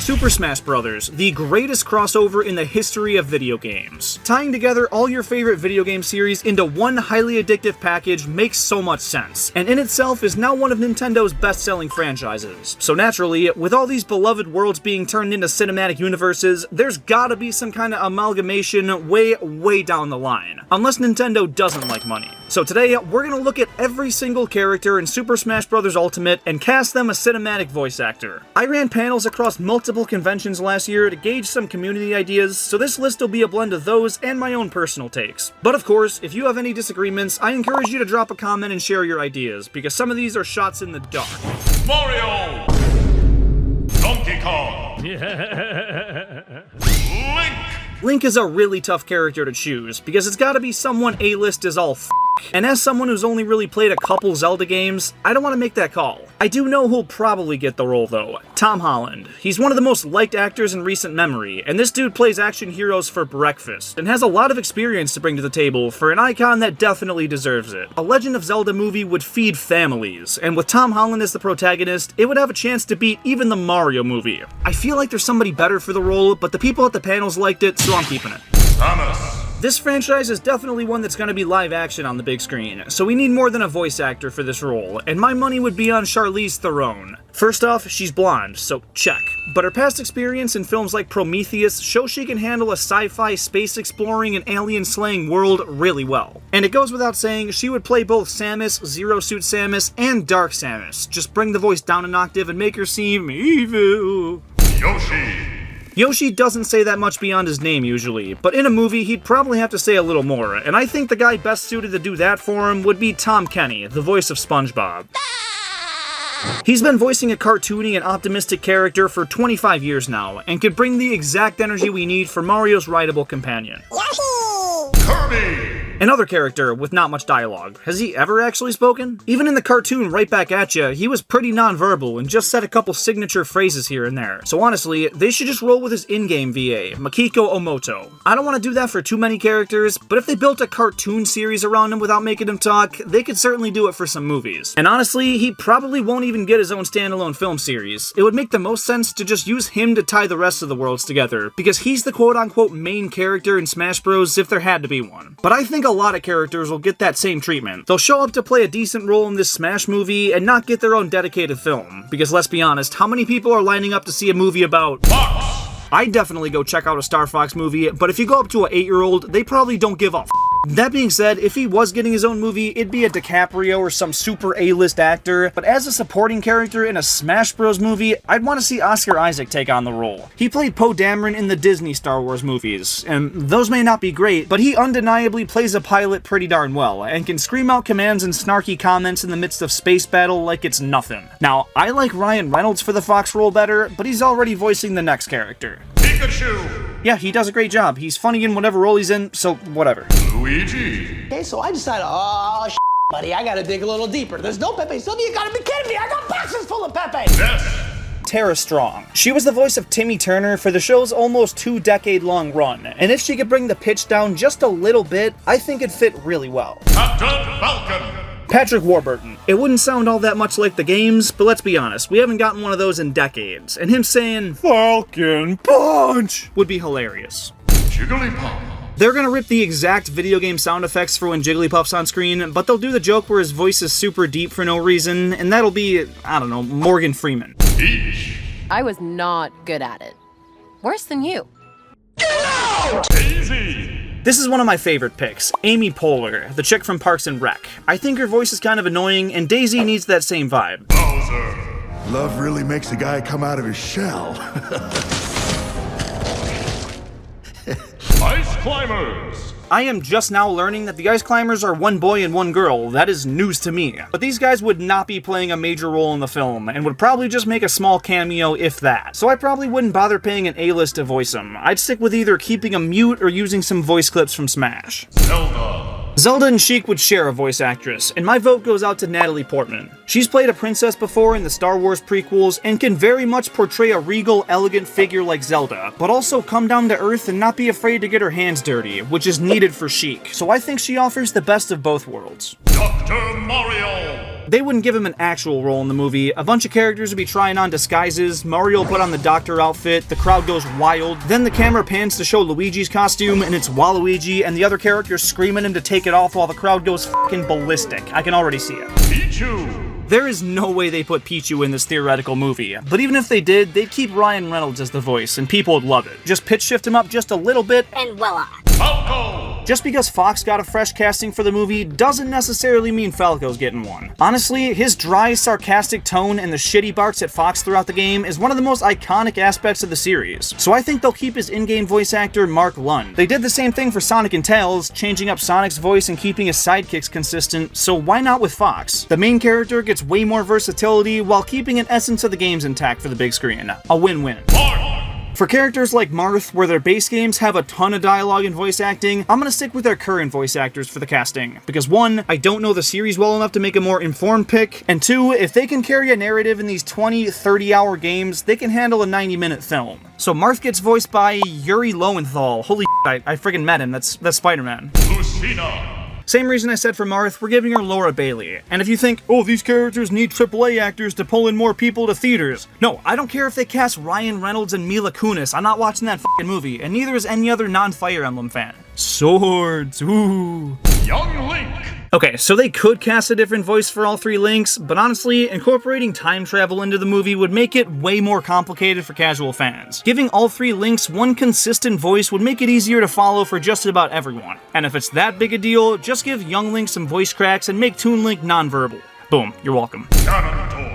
Super Smash Bros., the greatest crossover in the history of video games. Tying together all your favorite video game series into one highly addictive package makes so much sense, and in itself is now one of Nintendo's best-selling franchises. So naturally, with all these beloved worlds being turned into cinematic universes, there's gotta be some kind of amalgamation way down the line. Unless Nintendo doesn't like money. So today, we're gonna look at every single character in Super Smash Bros. Ultimate and cast them a cinematic voice actor. I ran panels across multiple conventions last year to gauge some community ideas, so this list will be a blend of those and my own personal takes. But of course, if you have any disagreements, I encourage you to drop a comment and share your ideas, because some of these are shots in the dark. Mario! Donkey Kong! Link! Link is a really tough character to choose, because it's gotta be someone A-list as all and as someone who's only really played a couple Zelda games, I don't want to make that call. I do know who'll probably get the role though, Tom Holland. He's one of the most liked actors in recent memory, and this dude plays action heroes for breakfast, and has a lot of experience to bring to the table for an icon that definitely deserves it. A Legend of Zelda movie would feed families, and with Tom Holland as the protagonist, it would have a chance to beat even the Mario movie. I feel like there's somebody better for the role, but the people at the panels liked it, so I'm keeping it. Samus! This franchise is definitely one that's going to be live action on the big screen, so we need more than a voice actor for this role, and my money would be on Charlize Theron. First off, she's blonde, so check. But her past experience in films like Prometheus shows she can handle a sci-fi, space-exploring, and alien-slaying world really well. And it goes without saying, she would play both Samus, Zero Suit Samus, and Dark Samus. Just bring the voice down an octave and make her seem evil. Yoshi! Yoshi doesn't say that much beyond his name usually, but in a movie he'd probably have to say a little more, and I think the guy best suited to do that for him would be Tom Kenny, the voice of SpongeBob. He's been voicing a cartoony and optimistic character for 25 years now, and could bring the exact energy we need for Mario's rideable companion. Kirby! Another character with not much dialogue. Has he ever actually spoken? Even in the cartoon Right Back At Ya, he was pretty nonverbal and just said a couple signature phrases here and there. So honestly, they should just roll with his in-game VA, Makiko Omoto. I don't want to do that for too many characters, but if they built a cartoon series around him without making him talk, they could certainly do it for some movies. And honestly, he probably won't even get his own standalone film series. It would make the most sense to just use him to tie the rest of the worlds together, because he's the quote-unquote main character in Smash Bros. If there had to be one. But I think a lot of characters will get that same treatment. They'll show up to play a decent role in this Smash movie and not get their own dedicated film. Because let's be honest, how many people are lining up to see a movie about Fox! I'd definitely go check out a Star Fox movie, but if you go up to an 8-year-old, they probably don't give a That being said, if he was getting his own movie, it'd be a DiCaprio or some super A-list actor, but as a supporting character in a Smash Bros. Movie, I'd want to see Oscar Isaac take on the role. He played Poe Dameron in the Disney Star Wars movies, and those may not be great, but he undeniably plays a pilot pretty darn well, and can scream out commands and snarky comments in the midst of space battle like it's nothing. Now, I like Ryan Reynolds for the Fox role better, but he's already voicing the next character. Pikachu! Yeah, he does a great job. He's funny in whatever role he's in, so whatever. Luigi! Okay, so I decided, buddy, I gotta dig a little deeper. There's no Pepe Sylvia, you gotta be kidding me! I got boxes full of Pepe! Yes! Tara Strong. She was the voice of Timmy Turner for the show's almost 2-decade-long run, and if she could bring the pitch down just a little bit, I think it'd fit really well. Captain Falcon! Patrick Warburton. It wouldn't sound all that much like the games, but let's be honest, we haven't gotten one of those in decades, and him saying, "Falcon Punch!" would be hilarious. Jigglypuff! They're gonna rip the exact video game sound effects for when Jigglypuff's on screen, but they'll do the joke where his voice is super deep for no reason, and that'll be, I don't know, Morgan Freeman. Peach! I was not good at it. Worse than you. Daisy! This is one of my favorite picks, Amy Poehler, the chick from Parks and Rec. I think her voice is kind of annoying, and Daisy needs that same vibe. Bowser! Love really makes a guy come out of his shell. Ice Climbers! I am just now learning that the Ice Climbers are one boy and one girl. That is news to me. But these guys would not be playing a major role in the film, and would probably just make a small cameo if that. So I probably wouldn't bother paying an A-list to voice them. I'd stick with either keeping them mute or using some voice clips from Smash. Zelda! Zelda and Sheik would share a voice actress, and my vote goes out to Natalie Portman. She's played a princess before in the Star Wars prequels, and can very much portray a regal, elegant figure like Zelda, but also come down to earth and not be afraid to get her hands dirty, which is needed for Sheik. So I think she offers the best of both worlds. Dr. Mario! They wouldn't give him an actual role in the movie. A bunch of characters would be trying on disguises, Mario put on the doctor outfit, the crowd goes wild, then the camera pans to show Luigi's costume, and it's Waluigi, and the other characters screaming him to take it off while the crowd goes fucking ballistic. I can already see it. Pichu. There is no way they put Pichu in this theoretical movie, but even if they did, they'd keep Ryan Reynolds as the voice, and people would love it. Just pitch shift him up just a little bit, And voila. Falco. just because Fox got a fresh casting for the movie doesn't necessarily mean Falco's getting one. Honestly, his dry, sarcastic tone and the shit he barks at Fox throughout the game is one of the most iconic aspects of the series, so I think they'll keep his in-game voice actor Mark Lund. They did the same thing for Sonic and Tails, changing up Sonic's voice and keeping his sidekicks consistent, so why not with Fox? The main character gets way more versatility while keeping an essence of the games intact for the big screen. A win-win. For characters like Marth, where their base games have a ton of dialogue and voice acting, I'm gonna stick with their current voice actors for the casting. Because 1, I don't know the series well enough to make a more informed pick, and 2, if they can carry a narrative in these 20, 30-hour games, they can handle a 90-minute film. So Marth gets voiced by Yuri Lowenthal. Holy shit, I friggin' met him, that's Spider-Man. Lucina. Same reason I said for Marth, we're giving her Laura Bailey. And if you think, oh, these characters need AAA actors to pull in more people to theaters. No, I don't care if they cast Ryan Reynolds and Mila Kunis. I'm not watching that fucking movie, and neither is any other non-Fire Emblem fan. Swords, ooh. Young Link. Okay, so they could cast a different voice for all 3 Links, but honestly, incorporating time travel into the movie would make it way more complicated for casual fans. Giving all 3 Links one consistent voice would make it easier to follow for just about everyone. And if it's that big a deal, just give Young Link some voice cracks and make Toon Link non-verbal. Boom, you're welcome. Ganondorf.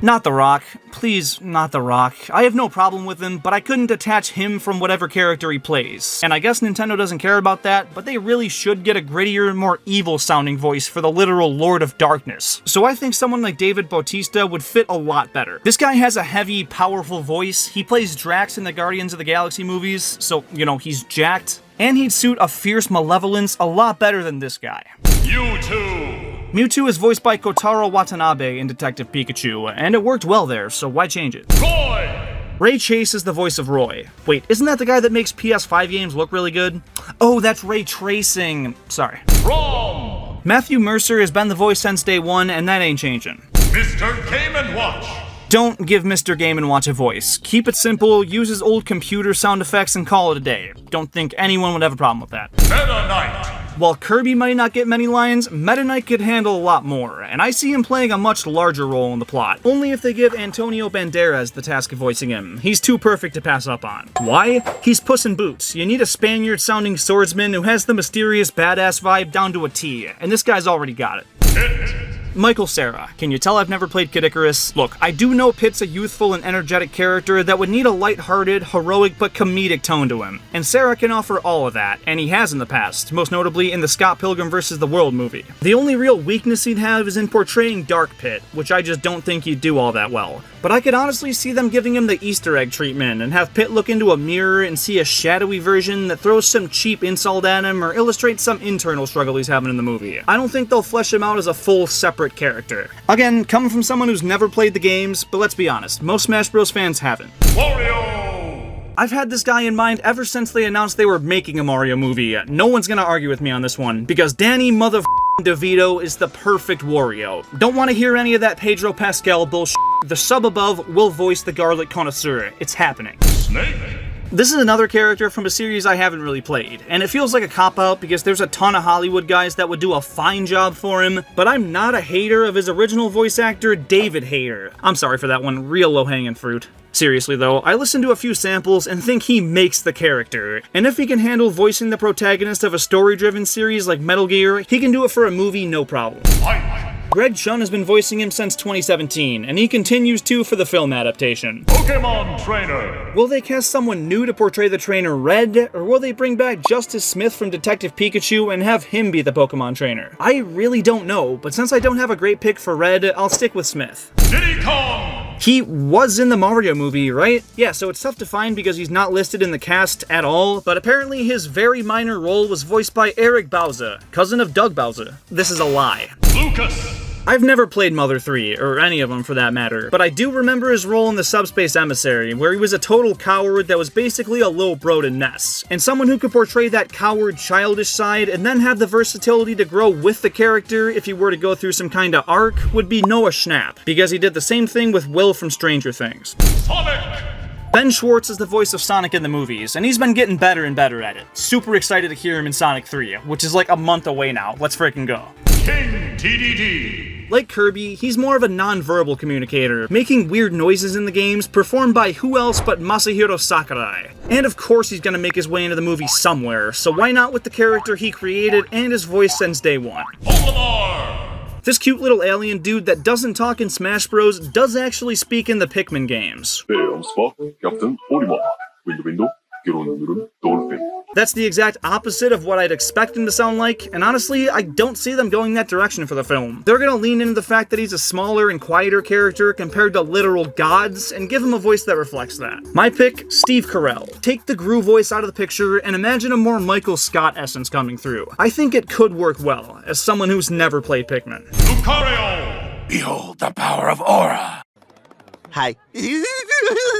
Not The Rock. Please, not The Rock. I have no problem with him, but I couldn't detach him from whatever character he plays. And I guess Nintendo doesn't care about that, but they really should get a grittier, more evil-sounding voice for the literal Lord of Darkness. So I think someone like David Bautista would fit a lot better. This guy has a heavy, powerful voice. He plays Drax in the Guardians of the Galaxy movies, so, you know, he's jacked. And he'd suit a fierce malevolence a lot better than this guy. Mewtwo. Mewtwo is voiced by Kotaro Watanabe in Detective Pikachu, and it worked well there, so why change it? Roy. Ray Chase is the voice of Roy. Wait, isn't that the guy that makes PS5 games look really good? Oh, that's ray tracing. Sorry. Rom. Matthew Mercer has been the voice since day one, and that ain't changing. Mr. Game & Watch. Don't give Mr. Game & Watch a voice. Keep it simple, use his old computer sound effects, and call it a day. Don't think anyone would have a problem with that. Meta Knight. While Kirby might not get many lines, Meta Knight could handle a lot more, and I see him playing a much larger role in the plot. Only if they give Antonio Banderas the task of voicing him. He's too perfect to pass up on. Why? He's Puss in Boots. You need a Spaniard-sounding swordsman who has the mysterious badass vibe down to a T, and this guy's already got it. Pit. Michael Cera. Can you tell I've never played Kid Icarus? Look, I do know Pit's a youthful and energetic character that would need a lighthearted, heroic, but comedic tone to him. And Cera can offer all of that, and he has in the past, most notably in the Scott Pilgrim vs. the World movie. The only real weakness he'd have is in portraying Dark Pit, which I just don't think he'd do all that well. But I could honestly see them giving him the Easter egg treatment and have Pit look into a mirror and see a shadowy version that throws some cheap insult at him or illustrates some internal struggle he's having in the movie. I don't think they'll flesh him out as a full, separate character. Again, coming from someone who's never played the games, but let's be honest, most Smash Bros. Fans haven't. Wario. I've had this guy in mind ever since they announced they were making a Mario movie. No one's gonna argue with me on this one, because Danny DeVito is the perfect Wario. Don't want to hear any of that Pedro Pascal bullshit. The sub above will voice the garlic connoisseur. It's happening. Snake. This is another character from a series I haven't really played, and it feels like a cop-out because there's a ton of Hollywood guys that would do a fine job for him, but I'm not a hater of his original voice actor, David Hayter. I'm sorry for that one, real low-hanging fruit. Seriously though, I listened to a few samples and think he makes the character, and if he can handle voicing the protagonist of a story-driven series like Metal Gear, he can do it for a movie no problem. Mike. Greg Chun has been voicing him since 2017, and he continues to for the film adaptation. Pokemon Trainer. Will they cast someone new to portray the trainer Red, or will they bring back Justice Smith from Detective Pikachu and have him be the Pokemon trainer? I really don't know, but since I don't have a great pick for Red, I'll stick with Smith. Diddy Kong. He was in the Mario movie, right? Yeah, so it's tough to find because he's not listed in the cast at all, but apparently his very minor role was voiced by Eric Bauza, cousin of Doug Bauza. This is a lie. Lucas. I've never played Mother 3, or any of them for that matter, but I do remember his role in the Subspace Emissary, where he was a total coward that was basically a little bro to Ness, and someone who could portray that coward, childish side and then have the versatility to grow with the character if he were to go through some kind of arc would be Noah Schnapp, because he did the same thing with Will from Stranger Things. Sonic! Ben Schwartz is the voice of Sonic in the movies, and he's been getting better and better at it. Super excited to hear him in Sonic 3, which is like a month away now. Let's freaking go. King TDD! Like Kirby, he's more of a non-verbal communicator, making weird noises in the games performed by who else but Masahiro Sakurai. And of course he's gonna make his way into the movie somewhere, so why not with the character he created and his voice since day one? Olimar! This cute little alien dude that doesn't talk in Smash Bros. Does actually speak in the Pikmin games. 네, 엄스파, 캡틴 오리머, 윈도, 기론 누른 돌핀. That's the exact opposite of what I'd expect him to sound like, and honestly, I don't see them going that direction for the film. They're gonna lean into the fact that he's a smaller and quieter character compared to literal gods, and give him a voice that reflects that. My pick, Steve Carell. Take the Gru voice out of the picture and imagine a more Michael Scott essence coming through. I think it could work well, as someone who's never played Pikmin. Lucario! Behold the power of Aura. Hi.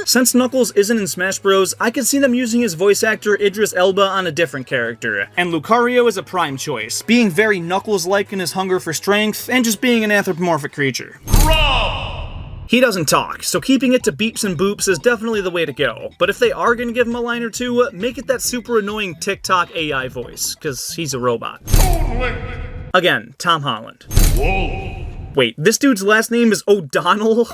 Since Knuckles isn't in Smash Bros, I could see them using his voice actor Idris Elba on a different character, and Lucario is a prime choice, being very Knuckles-like in his hunger for strength, and just being an anthropomorphic creature. Rob! He doesn't talk, so keeping it to beeps and boops is definitely the way to go, but if they are gonna give him a line or two, make it that super annoying TikTok AI voice, cause he's a robot. Toon Link! Again, Tom Holland. Wolf! Wait, this dude's last name is O'Donnell?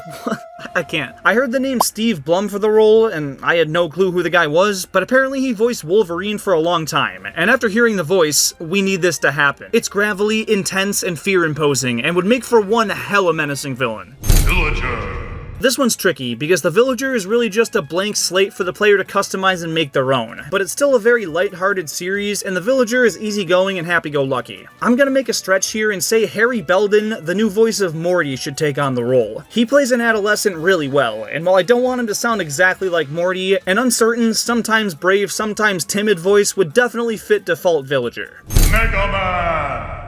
I can't. I heard the name Steve Blum for the role, and I had no clue who the guy was, but apparently he voiced Wolverine for a long time, and after hearing the voice, we need this to happen. It's gravelly, intense, and fear-imposing, and would make for one hella menacing villain. Villager! This one's tricky, because the Villager is really just a blank slate for the player to customize and make their own, but it's still a very light-hearted series, and the Villager is easygoing and happy-go-lucky. I'm gonna make a stretch here and say Harry Belden, the new voice of Morty, should take on the role. He plays an adolescent really well, and while I don't want him to sound exactly like Morty, an uncertain, sometimes brave, sometimes timid voice would definitely fit default Villager. Mega Man!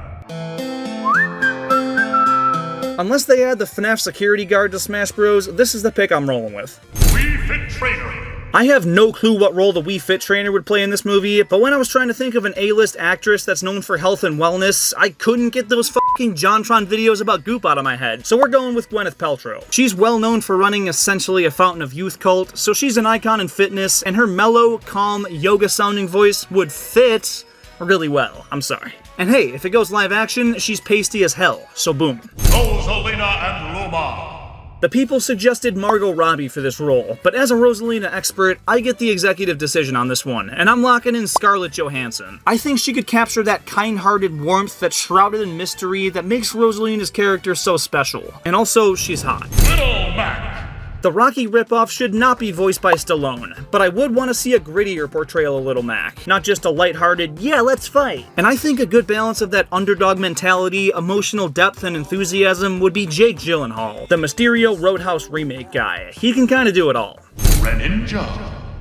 Unless they add the FNAF security guard to Smash Bros, this is the pick I'm rolling with. Wii Fit Trainer! I have no clue what role the Wii Fit trainer would play in this movie, but when I was trying to think of an A-list actress that's known for health and wellness, I couldn't get those fucking JonTron videos about Goop out of my head, so we're going with Gwyneth Paltrow. She's well known for running essentially a fountain of youth cult, so she's an icon in fitness, and her mellow, calm, yoga-sounding voice would fit really well. I'm sorry. And hey, if it goes live action, she's pasty as hell, so boom. Rosalina and Luma! The people suggested Margot Robbie for this role, but as a Rosalina expert, I get the executive decision on this one, and I'm locking in Scarlett Johansson. I think she could capture that kind-hearted warmth that's shrouded in mystery that makes Rosalina's character so special. And also, she's hot. Little Mac! The Rocky ripoff should not be voiced by Stallone, but I would want to see a grittier portrayal of Little Mac, not just a lighthearted, yeah, let's fight. And I think a good balance of that underdog mentality, emotional depth, and enthusiasm would be Jake Gyllenhaal, the Mysterio Roadhouse remake guy. He can kinda do it all. Greninja!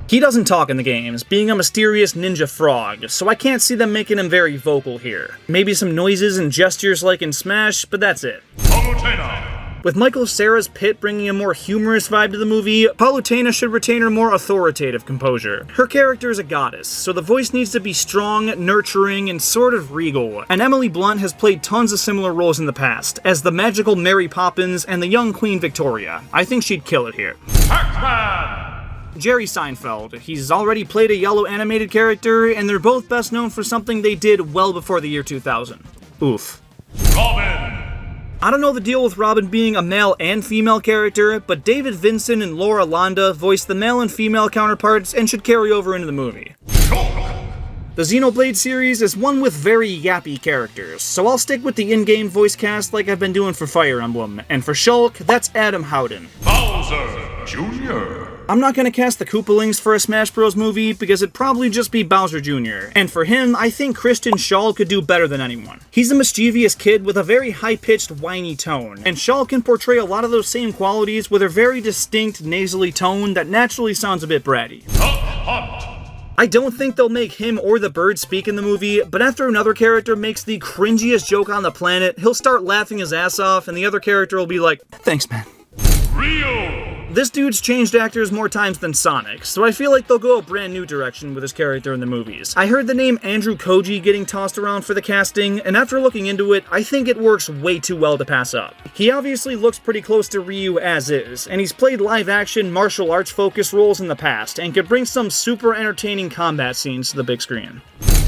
He doesn't talk in the games, being a mysterious ninja frog, so I can't see them making him very vocal here. Maybe some noises and gestures like in Smash, but that's it. Palutena! With Michael Cera's Pit bringing a more humorous vibe to the movie, Palutena should retain her more authoritative composure. Her character is a goddess, so the voice needs to be strong, nurturing, and sort of regal, and Emily Blunt has played tons of similar roles in the past, as the magical Mary Poppins and the young Queen Victoria. I think she'd kill it here. Pac-Man! Jerry Seinfeld. He's already played a yellow animated character, and they're both best known for something they did well before the year 2000. Oof. Robin! I don't know the deal with Robin being a male and female character, but David Vincent and Laura Londa voiced the male and female counterparts and should carry over into the movie. Shulk! The Xenoblade series is one with very yappy characters, so I'll stick with the in-game voice cast like I've been doing for Fire Emblem, and for Shulk, that's Adam Howden. Bowser Jr. I'm not gonna cast the Koopalings for a Smash Bros. Movie because it'd probably just be Bowser Jr., and for him, I think Christian Shaw could do better than anyone. He's a mischievous kid with a very high-pitched, whiny tone, and Shaw can portray a lot of those same qualities with a very distinct, nasally tone that naturally sounds a bit bratty. Duck Hunt! I don't think they'll make him or the bird speak in the movie, but after another character makes the cringiest joke on the planet, he'll start laughing his ass off, and the other character will be like, "Thanks, man." Ryu! This dude's changed actors more times than Sonic, so I feel like they'll go a brand new direction with his character in the movies. I heard the name Andrew Koji getting tossed around for the casting, and after looking into it, I think it works way too well to pass up. He obviously looks pretty close to Ryu as is, and he's played live-action martial arts focused roles in the past, and could bring some super entertaining combat scenes to the big screen.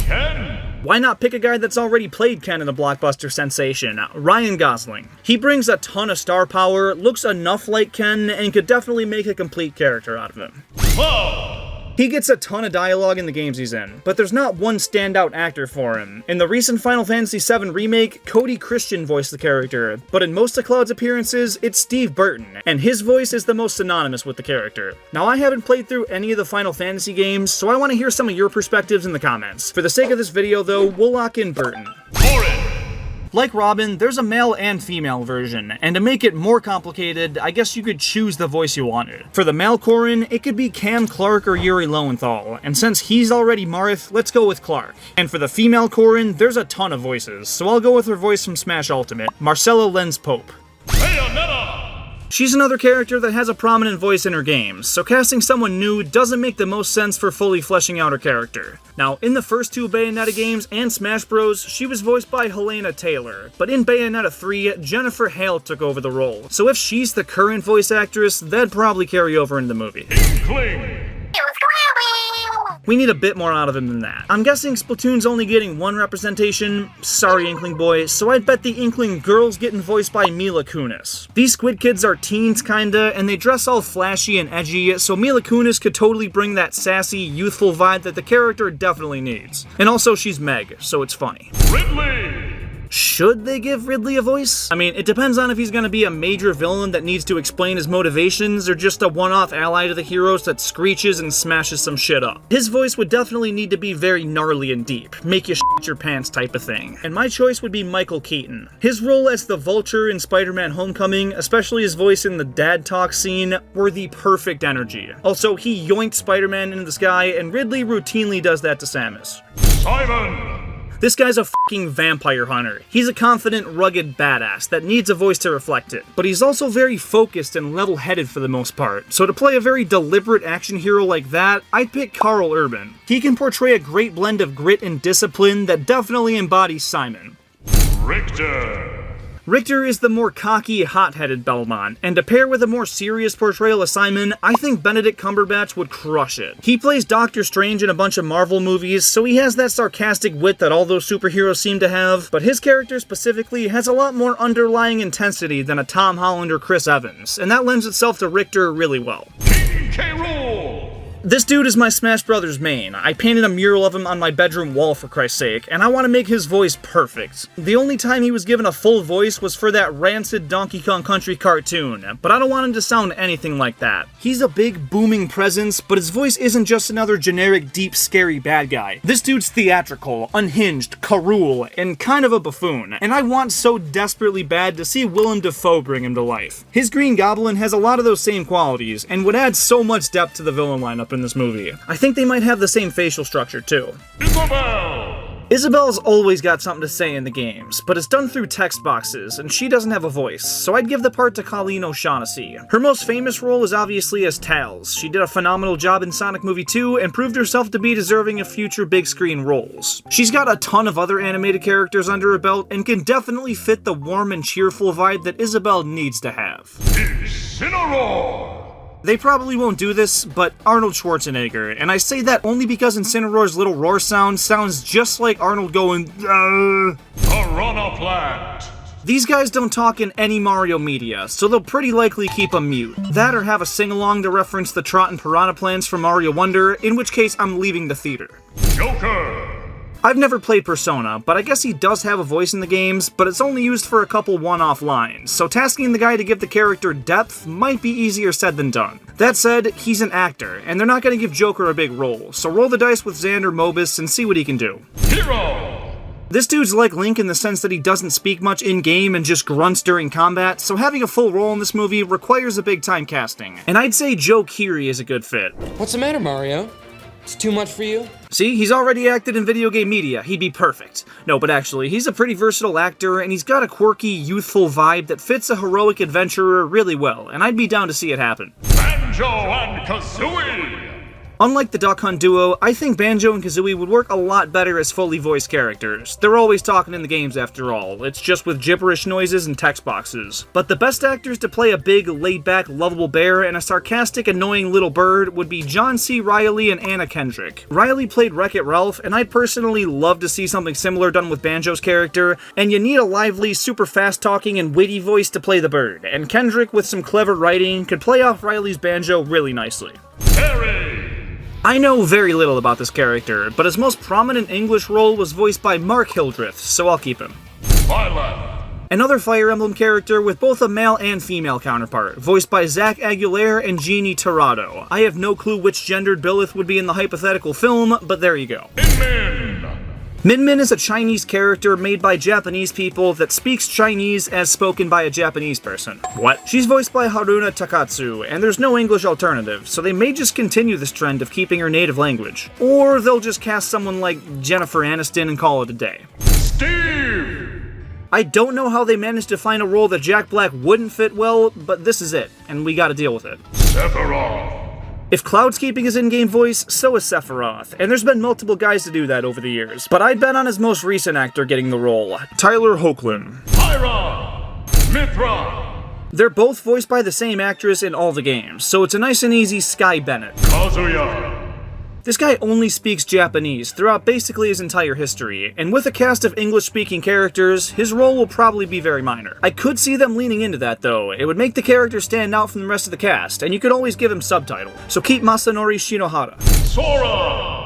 Ken! Why not pick a guy that's already played Ken in the blockbuster sensation, Ryan Gosling? He brings a ton of star power, looks enough like Ken, and could definitely make a complete character out of him. Whoa! He gets a ton of dialogue in the games he's in, but there's not one standout actor for him. In the recent Final Fantasy VII Remake, Cody Christian voiced the character, but in most of Cloud's appearances, it's Steve Burton, and his voice is the most synonymous with the character. Now, I haven't played through any of the Final Fantasy games, so I want to hear some of your perspectives in the comments. For the sake of this video, though, we'll lock in Burton. Corrin! Like Robin, there's a male and female version, and to make it more complicated, I guess you could choose the voice you wanted. For the male Corrin, it could be Cam Clark or Yuri Lowenthal, and since he's already Marth, let's go with Clark. And for the female Corrin, there's a ton of voices, so I'll go with her voice from Smash Ultimate, Marcella Lenz Pope. Bayonetta! She's another character that has a prominent voice in her games, so casting someone new doesn't make the most sense for fully fleshing out her character. Now, in the first two Bayonetta games and Smash Bros, she was voiced by Helena Taylor, but in Bayonetta 3, Jennifer Hale took over the role, so if she's the current voice actress, that'd probably carry over into the movie. Inkling! We need a bit more out of him than that. I'm guessing Splatoon's only getting one representation, sorry Inkling boy, so I'd bet the Inkling girl's getting voiced by Mila Kunis. These Squid Kids are teens kinda, and they dress all flashy and edgy, so Mila Kunis could totally bring that sassy, youthful vibe that the character definitely needs. And also she's Meg, so it's funny. Ridley! Should they give Ridley a voice? I mean, it depends on if he's gonna be a major villain that needs to explain his motivations, or just a one-off ally to the heroes that screeches and smashes some shit up. His voice would definitely need to be very gnarly and deep, make you shit your pants type of thing. And my choice would be Michael Keaton. His role as the Vulture in Spider-Man Homecoming, especially his voice in the dad talk scene, were the perfect energy. Also, he yoinked Spider-Man into the sky, and Ridley routinely does that to Samus. Simon! This guy's a fucking vampire hunter. He's a confident, rugged badass that needs a voice to reflect it. But he's also very focused and level-headed for the most part. So to play a very deliberate action hero like that, I'd pick Carl Urban. He can portray a great blend of grit and discipline that definitely embodies Simon. Richter! Richter is the more cocky, hot-headed Belmont, and to pair with a more serious portrayal of Simon, I think Benedict Cumberbatch would crush it. He plays Doctor Strange in a bunch of Marvel movies, so he has that sarcastic wit that all those superheroes seem to have, but his character specifically has a lot more underlying intensity than a Tom Holland or Chris Evans, and that lends itself to Richter really well. King K. Rool! This dude is my Smash Brothers main. I painted a mural of him on my bedroom wall for Christ's sake, and I want to make his voice perfect. The only time he was given a full voice was for that rancid Donkey Kong Country cartoon, but I don't want him to sound anything like that. He's a big, booming presence, but his voice isn't just another generic, deep, scary bad guy. This dude's theatrical, unhinged, cruel, and kind of a buffoon, and I want so desperately bad to see Willem Dafoe bring him to life. His Green Goblin has a lot of those same qualities, and would add so much depth to the villain lineup in this movie. I think they might have the same facial structure too. Isabelle! Isabelle's always got something to say in the games, but it's done through text boxes, and she doesn't have a voice, so I'd give the part to Colleen O'Shaughnessy. Her most famous role is obviously as Tails. She did a phenomenal job in Sonic Movie 2 and proved herself to be deserving of future big screen roles. She's got a ton of other animated characters under her belt and can definitely fit the warm and cheerful vibe that Isabelle needs to have. Incineroar! They probably won't do this, but Arnold Schwarzenegger, and I say that only because Incineroar's little roar sound sounds just like Arnold going, Piranha Plant! These guys don't talk in any Mario media, so they'll pretty likely keep him mute. That or have a sing-along to reference the Trot and Piranha Plants from Mario Wonder, in which case I'm leaving the theater. Joker! I've never played Persona, but I guess he does have a voice in the games, but it's only used for a couple one-off lines, so tasking the guy to give the character depth might be easier said than done. That said, he's an actor, and they're not going to give Joker a big role, so roll the dice with Xander Mobus and see what he can do. Hero! This dude's like Link in the sense that he doesn't speak much in-game and just grunts during combat, so having a full role in this movie requires a big-time casting. And I'd say Joe Keery is a good fit. What's the matter, Mario? It's too much for you? See, he's already acted in video game media. He'd be perfect. No, but actually, he's a pretty versatile actor, and he's got a quirky, youthful vibe that fits a heroic adventurer really well, and I'd be down to see it happen. Banjo and Kazooie! Unlike the Duck Hunt duo, I think Banjo and Kazooie would work a lot better as fully voiced characters. They're always talking in the games after all, it's just with gibberish noises and text boxes. But the best actors to play a big, laid-back, lovable bear and a sarcastic, annoying little bird would be John C. Reilly and Anna Kendrick. Reilly played Wreck-It Ralph, and I'd personally love to see something similar done with Banjo's character, and you need a lively, super fast-talking, and witty voice to play the bird, and Kendrick, with some clever writing, could play off Reilly's Banjo really nicely. Terry! I know very little about this character, but his most prominent English role was voiced by Mark Hildreth, so I'll keep him. Violet! Another Fire Emblem character with both a male and female counterpart, voiced by Zach Aguilera and Jeannie Torrado. I have no clue which gendered Billith would be in the hypothetical film, but there you go. Min! Min Min is a Chinese character made by Japanese people that speaks Chinese as spoken by a Japanese person. What? She's voiced by Haruna Takatsu, and there's no English alternative, so they may just continue this trend of keeping her native language. Or they'll just cast someone like Jennifer Aniston and call it a day. Steve! I don't know how they managed to find a role that Jack Black wouldn't fit well, but this is it, and we gotta deal with it. Sephiroth! If Cloud's keeping his in-game voice, so is Sephiroth, and there's been multiple guys to do that over the years, but I'd bet on his most recent actor getting the role, Tyler Hoechlin. Pyra! Mithra! They're both voiced by the same actress in all the games, so it's a nice and easy Sky Bennett. Kazuya! This guy only speaks Japanese throughout basically his entire history, and with a cast of English-speaking characters, his role will probably be very minor. I could see them leaning into that though. It would make the character stand out from the rest of the cast, and you could always give him subtitles. So keep Masanori Shinohara. Sora!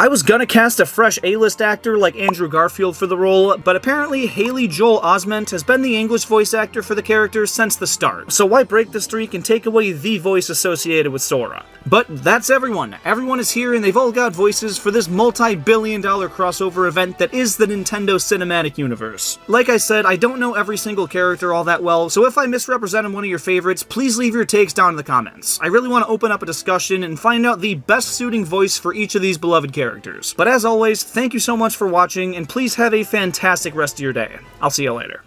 I was gonna cast a fresh A-list actor like Andrew Garfield for the role, but apparently Haley Joel Osment has been the English voice actor for the character since the start, so why break the streak and take away the voice associated with Sora? But that's everyone. Everyone is here and they've all got voices for this multi-billion-dollar crossover event that is the Nintendo Cinematic Universe. Like I said, I don't know every single character all that well, so if I misrepresented one of your favorites, please leave your takes down in the comments. I really want to open up a discussion and find out the best suiting voice for each of these beloved characters. But as always, thank you so much for watching, and please have a fantastic rest of your day. I'll see you later.